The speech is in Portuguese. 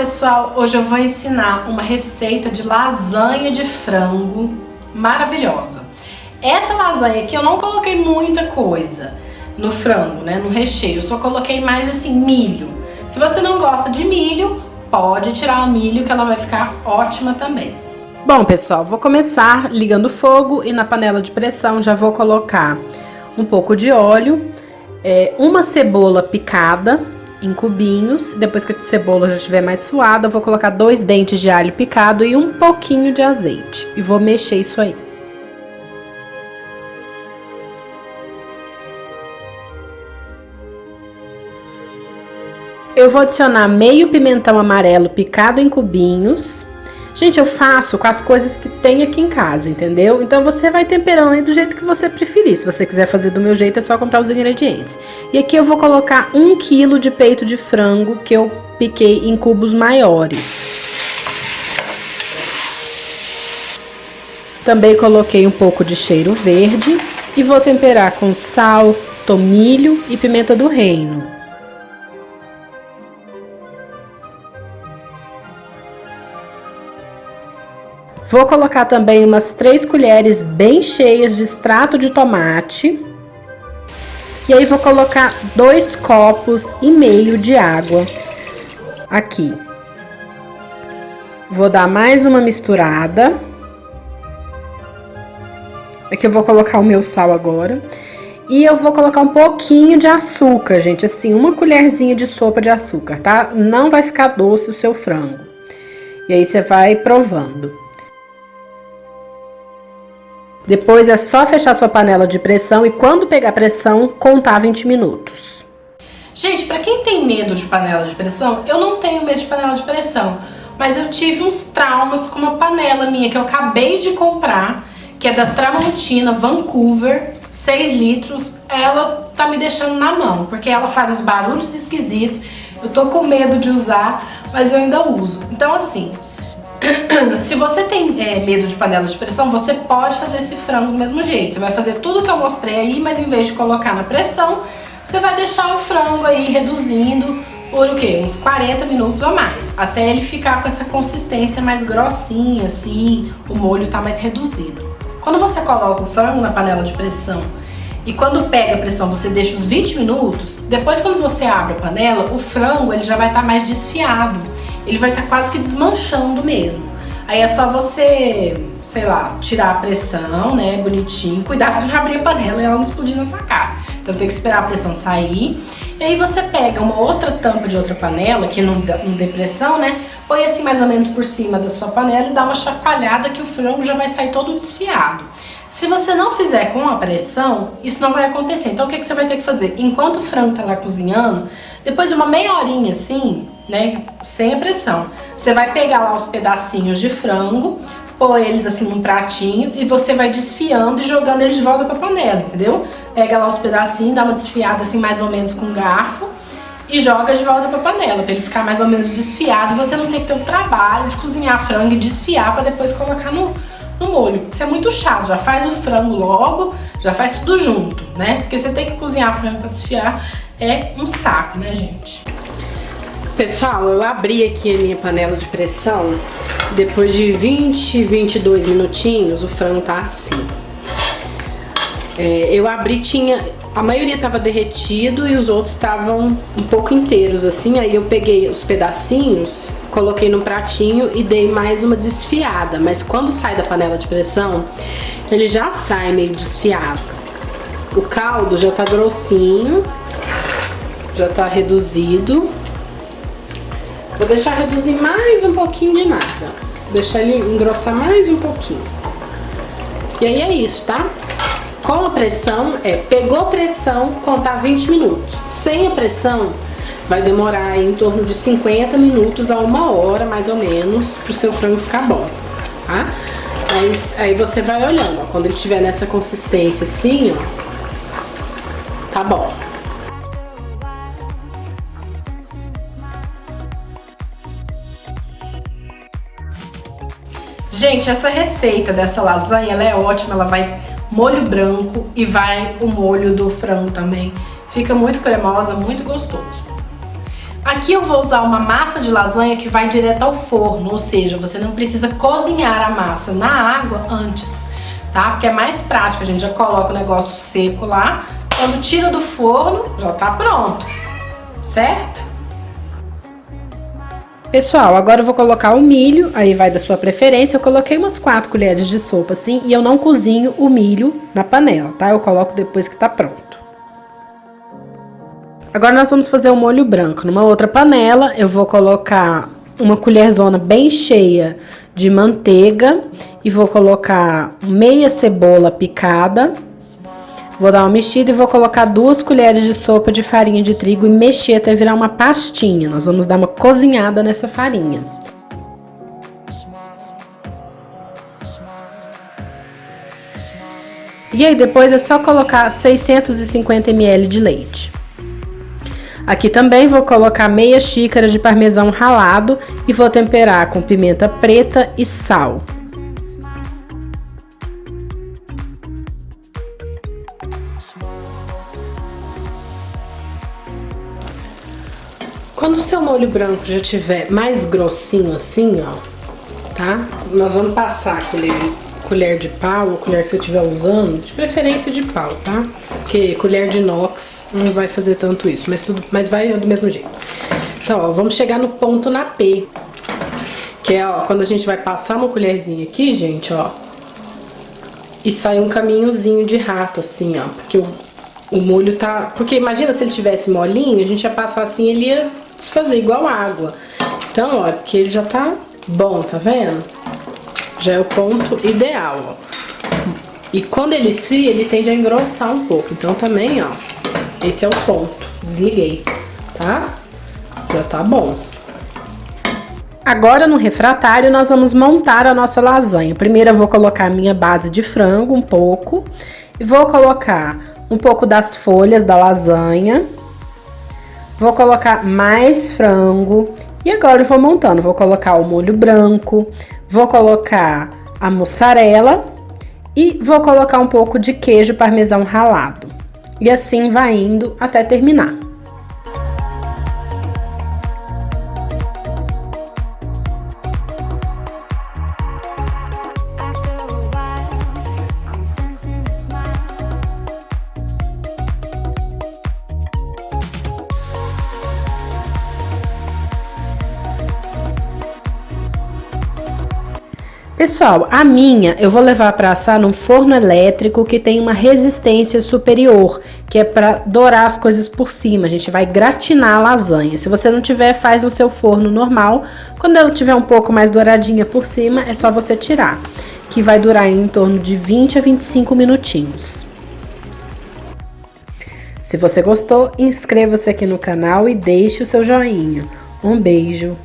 pessoal, hoje eu vou ensinar uma receita de lasanha de frango maravilhosa. Essa lasanha aqui eu não coloquei muita coisa no frango, né, no recheio, eu só coloquei mais assim milho. Se você não gosta de milho, pode tirar o milho que ela vai ficar ótima também. Bom pessoal, vou começar ligando o fogo e na panela de pressão já vou colocar um pouco de óleo, uma cebola picada em cubinhos. Depois que a cebola já estiver mais suada, eu vou colocar 2 dentes de alho picado e um pouquinho de azeite. E vou mexer isso aí. Eu vou adicionar meio pimentão amarelo picado em cubinhos. Gente, eu faço com as coisas que tem aqui em casa, entendeu? Então você vai temperando aí do jeito que você preferir. Se você quiser fazer do meu jeito, é só comprar os ingredientes. E aqui eu vou colocar 1 quilo de peito de frango que eu piquei em cubos maiores. Também coloquei um pouco de cheiro verde e vou temperar com sal, tomilho e pimenta do reino. Vou colocar também umas 3 colheres bem cheias de extrato de tomate. E aí vou colocar 2 copos e meio de água aqui. Vou dar mais uma misturada. Aqui eu vou colocar o meu sal agora. E eu vou colocar um pouquinho de açúcar, gente, assim, uma colherzinha de sopa de açúcar, tá? Não vai ficar doce o seu frango. E aí você vai provando. Depois é só fechar sua panela de pressão e quando pegar pressão, contar 20 minutos. Gente, pra quem tem medo de panela de pressão, eu não tenho medo de panela de pressão, mas eu tive uns traumas com uma panela minha que eu acabei de comprar, que é da Tramontina, Vancouver, 6 litros. Ela tá me deixando na mão, porque ela faz os barulhos esquisitos. Eu tô com medo de usar, mas eu ainda uso. Então assim, se você tem medo de panela de pressão, você pode fazer esse frango do mesmo jeito. Você vai fazer tudo que eu mostrei aí, mas em vez de colocar na pressão, você vai deixar o frango aí reduzindo por o quê? Uns 40 minutos ou mais, até ele ficar com essa consistência mais grossinha, assim, o molho tá mais reduzido. Quando você coloca o frango na panela de pressão e quando pega a pressão você deixa uns 20 minutos, depois quando você abre a panela, o frango ele já vai estar mais desfiado. Ele vai estar quase que desmanchando mesmo. Aí é só você, sei lá, tirar a pressão, né, bonitinho. Cuidar pra não abrir a panela e ela não explodir na sua cara. Então tem que esperar a pressão sair. E aí você pega uma outra tampa de outra panela, que não dê pressão, né, põe assim mais ou menos por cima da sua panela e dá uma chacoalhada que o frango já vai sair todo desfiado. Se você não fizer com a pressão, isso não vai acontecer. Então o que você vai ter que fazer? Enquanto o frango tá lá cozinhando, depois de uma meia horinha assim, né, sem a pressão, você vai pegar lá os pedacinhos de frango, pôr eles assim num pratinho e você vai desfiando e jogando eles de volta pra panela, entendeu? Pega lá os pedacinhos, dá uma desfiada assim mais ou menos com um garfo e joga de volta pra panela, pra ele ficar mais ou menos desfiado e você não tem que ter o trabalho de cozinhar frango e desfiar pra depois colocar no molho. Isso é muito chato, já faz o frango logo, já faz tudo junto, né? Porque você tem que cozinhar frango pra desfiar, é um saco, né, gente? Pessoal, eu abri aqui a minha panela de pressão, depois de 20, 22 minutinhos, o frango tá assim. Eu abri, a maioria tava derretido e os outros estavam um pouco inteiros, assim. Aí eu peguei os pedacinhos, coloquei no pratinho e dei mais uma desfiada. Mas quando sai da panela de pressão, ele já sai meio desfiado. O caldo já tá grossinho, já tá reduzido. Vou deixar reduzir mais um pouquinho de nada. Vou deixar ele engrossar mais um pouquinho. E aí é isso, tá? Com a pressão, pegou pressão, contar 20 minutos. Sem a pressão, vai demorar em torno de 50 minutos a 1 hora, mais ou menos, pro seu frango ficar bom, tá? Aí você vai olhando, ó, quando ele estiver nessa consistência assim, ó, tá bom. Gente, essa receita dessa lasanha, ela é ótima, ela vai molho branco e vai o molho do frango também. Fica muito cremosa, muito gostoso. Aqui eu vou usar uma massa de lasanha que vai direto ao forno, ou seja, você não precisa cozinhar a massa na água antes, tá? Porque é mais prático, a gente já coloca o negócio seco lá, quando tira do forno, já tá pronto, certo? Pessoal, agora eu vou colocar o milho, aí vai da sua preferência. Eu coloquei umas 4 colheres de sopa assim, e eu não cozinho o milho na panela, tá? Eu coloco depois que tá pronto. Agora nós vamos fazer o molho branco. Numa outra panela, eu vou colocar uma colherzona bem cheia de manteiga e vou colocar meia cebola picada. Vou dar uma mexida e vou colocar 2 colheres de sopa de farinha de trigo e mexer até virar uma pastinha. Nós vamos dar uma cozinhada nessa farinha. E aí depois é só colocar 650 ml de leite. Aqui também vou colocar meia xícara de parmesão ralado e vou temperar com pimenta preta e sal. Quando o seu molho branco já tiver mais grossinho assim, ó, tá? Nós vamos passar a colher de pau, ou colher que você estiver usando, de preferência de pau, tá? Porque colher de inox não vai fazer tanto isso, mas vai do mesmo jeito. Então, ó, vamos chegar no ponto na P, que é, ó, quando a gente vai passar uma colherzinha aqui, gente, ó, e sai um caminhozinho de rato, assim, ó, porque o molho tá... Porque imagina se ele tivesse molinho, a gente ia passar assim, ele ia desfazer igual água. Então, ó, porque ele já tá bom, tá vendo? Já é o ponto ideal, ó. E quando ele esfria, ele tende a engrossar um pouco. Então também, ó, esse é o ponto. Desliguei, tá? Já tá bom. Agora no refratário nós vamos montar a nossa lasanha. Primeiro eu vou colocar a minha base de frango, um pouco. E vou colocar um pouco das folhas da lasanha. Vou colocar mais frango. E agora eu vou montando. Vou colocar o molho branco. Vou colocar a mussarela. E vou colocar um pouco de queijo parmesão ralado. E assim vai indo até terminar. Pessoal, a minha eu vou levar para assar num forno elétrico que tem uma resistência superior, que é para dourar as coisas por cima. A gente vai gratinar a lasanha. Se você não tiver, faz no seu forno normal. Quando ela tiver um pouco mais douradinha por cima, é só você tirar, que vai durar em torno de 20 a 25 minutinhos. Se você gostou, inscreva-se aqui no canal e deixe o seu joinha. Um beijo!